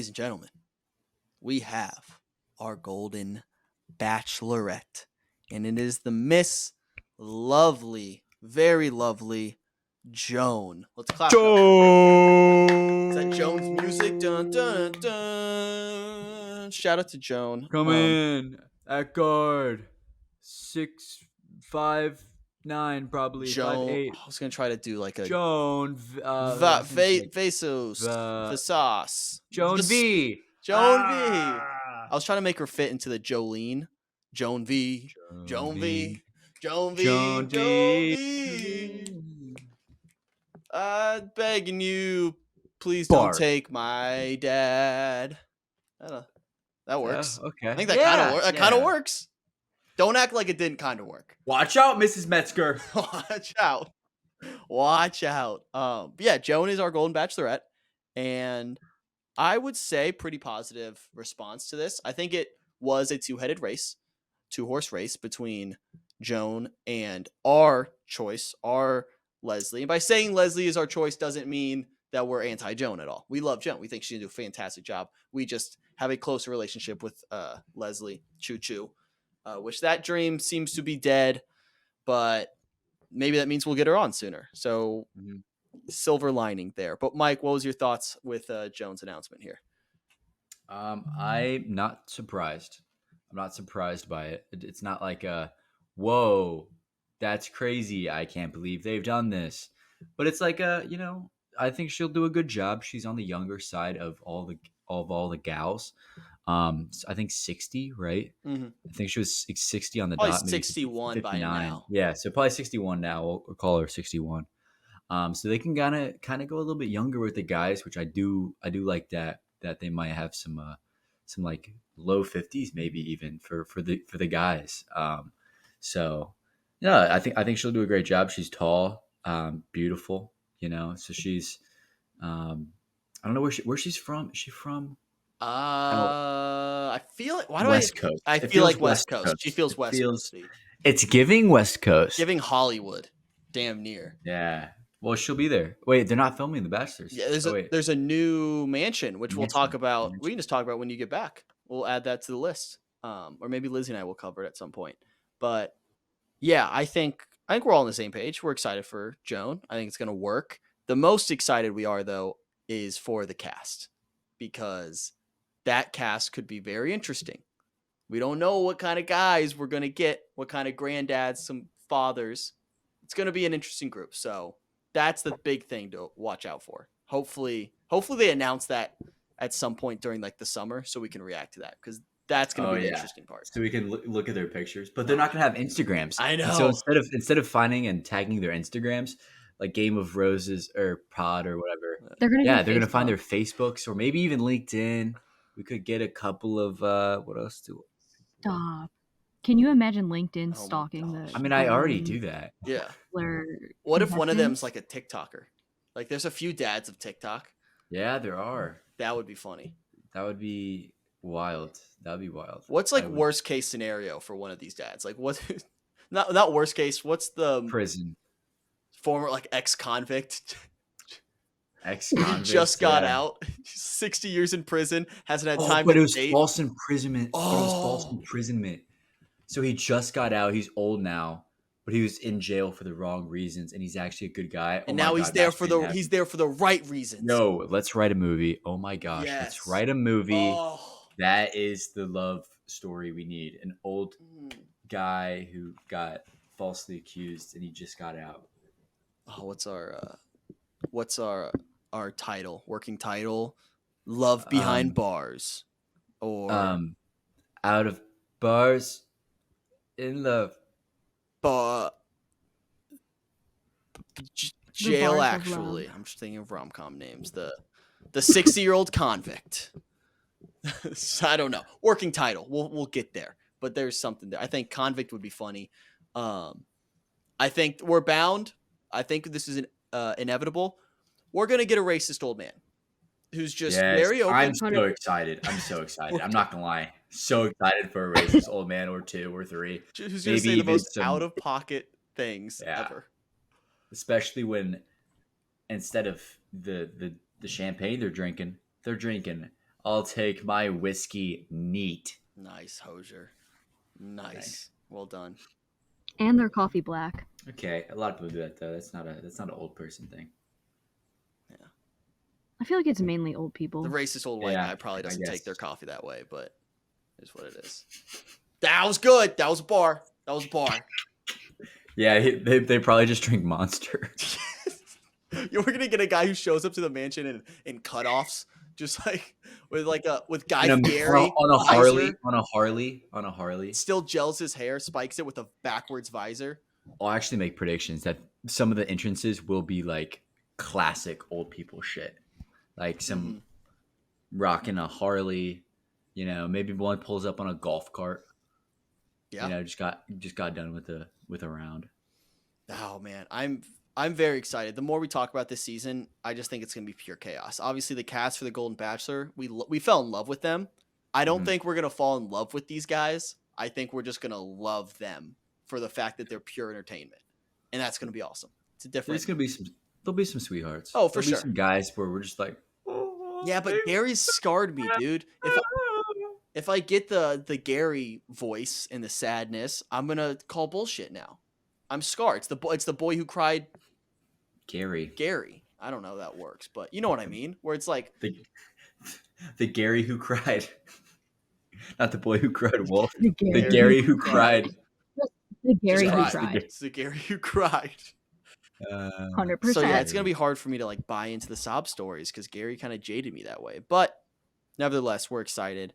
ladies and gentlemen, we have our Golden Bachelorette, and it is the Miss Lovely, very lovely Joan. Let's clap. Is that Joan's music? Dun dun dun. Shout out to Joan. Come in at guard 6'5'9", probably Joan. 5'8". I was gonna try to do like a Joan Vassos, the Vassos, Joan V. Joan V. I was trying to make her fit into the Jolene. Joan V. Joan V. Joan V. Joan Joan V. V. Begging you, please Bark. don't take my dad. I don't know. That works. Okay. I think that kind of works. Don't act like it didn't kind of work. Watch out, Mrs. Metzger. Watch out. Watch out. But yeah, Joan is our Golden Bachelorette, and I would say pretty positive response to this. I think it was a two-horse race between Joan and our choice, our Leslie. And by saying Leslie is our choice doesn't mean that we're anti-Joan at all. We love Joan. We think she's going to do a fantastic job. We just have a closer relationship with Leslie. Choo-choo. Which that dream seems to be dead, but maybe that means we'll get her on sooner. So silver lining there. But Mike, what was your thoughts with Joan's announcement here? I'm not surprised. I'm not surprised by it. It's not like whoa, that's crazy. I can't believe they've done this. But it's like I think she'll do a good job. She's on the younger side of all the gals. I think 60, right? Mm-hmm. I think she was 60 on the probably dot. Maybe 61 by now. Yeah, so probably 61 now. We'll call her 61. So they can kind of go a little bit younger with the guys, which I do like that they might have some like low 50s, maybe even for the guys. So yeah, I think she'll do a great job. She's tall, beautiful, so she's I don't know where she's from. Is she from? I feel like West Coast. I feel like West Coast. She feels West Coast. It's giving West Coast. Giving Hollywood. Damn near. Yeah. Well, she'll be there. Wait, they're not filming The Bachelors. Yeah, there's a new mansion, which we'll talk about. We can just talk about when you get back. We'll add that to the list. Or maybe Lizzie and I will cover it at some point. But yeah, I think we're all on the same page. We're excited for Joan. I think it's gonna work. The most excited we are though is for the cast, because that cast could be very interesting. We don't know what kind of guys we're gonna get, what kind of granddads, some fathers. It's gonna be an interesting group. So that's the big thing to watch out for. Hopefully they announce that at some point during like the summer, so we can react to that, because that's going to be the interesting part. So we can look at their pictures, but they're not going to have Instagrams. I know. And so instead of finding and tagging their Instagrams, like Game of Roses or Pod or whatever, they're going to find their Facebooks or maybe even LinkedIn. We could get a couple of what else do? Stop. Can you imagine LinkedIn stalking the? I mean, I already do that. Yeah. What if one of them's like a TikToker? Like, there's a few dads of TikTok. Yeah, there are. That would be funny. That would be wild. That would be wild. What's like worst case scenario for one of these dads? Like, what? Not worst case. What's the prison? Former like ex-convict. Ex-convict just got out. 60 years in prison. Hasn't had time. But it was false imprisonment. Oh. It was false imprisonment. So he just got out. He's old now, but he was in jail for the wrong reasons, and he's actually a good guy. And now he's there for the right reasons. No, let's write a movie. Oh my gosh, let's write a movie. Oh. That is the love story we need. An old guy who got falsely accused, and he just got out. Oh, what's our title? Working title? Love Behind Bars, or Out of Bars. In love. Jail, actually. I'm just thinking of rom-com names. The 60-year-old convict. I don't know. Working title. We'll get there. But there's something there. I think convict would be funny. I think we're bound. I think this is inevitable. We're going to get a racist old man who's just very open. I'm so excited. I'm not going to lie. So excited for a racist old man or two or three. Who's going to say the most out-of-pocket things ever. Especially when instead of the champagne they're drinking I'll take my whiskey neat. Nice, Hosier. Nice. Nice. Well done. And their coffee black. Okay, a lot of people do that though. That's not an old person thing. I feel like it's mainly old people. The racist old white Yeah, guy probably I doesn't take guess. their coffee that way, but it's what it is. That was good. That was a bar. That was a bar. Yeah, they probably just drink Monster. You're gonna get a guy who shows up to the mansion in cutoffs, just like with Guy Fieri on a visor, Harley. still gels his hair, spikes it with a backwards visor. I'll actually make predictions that some of the entrances will be like classic old people shit, like some rocking a Harley. You know, maybe one pulls up on a golf cart. Yeah. You know, just got done with a round. Oh man, I'm very excited. The more we talk about this season, I just think it's gonna be pure chaos. Obviously, the cast for the Golden Bachelor, we fell in love with them. I don't think we're gonna fall in love with these guys. I think we're just gonna love them for the fact that they're pure entertainment, and that's gonna be awesome. It's a different. There'll be some sweethearts. Oh, for There'll sure. be some guys where we're just like, Yeah, but Gary's scarred me, dude. If I get the Gary voice and the sadness, I'm gonna call bullshit now. I'm scarred. It's the boy who cried. Gary. I don't know how that works, but you know what I mean. Where it's like the Gary who cried, not the boy who cried wolf. The The Gary who cried. The Gary who cried. cried. It's the Gary who cried. 100%. So yeah, it's gonna be hard for me to like buy into the sob stories because Gary kind of jaded me that way. But nevertheless, we're excited.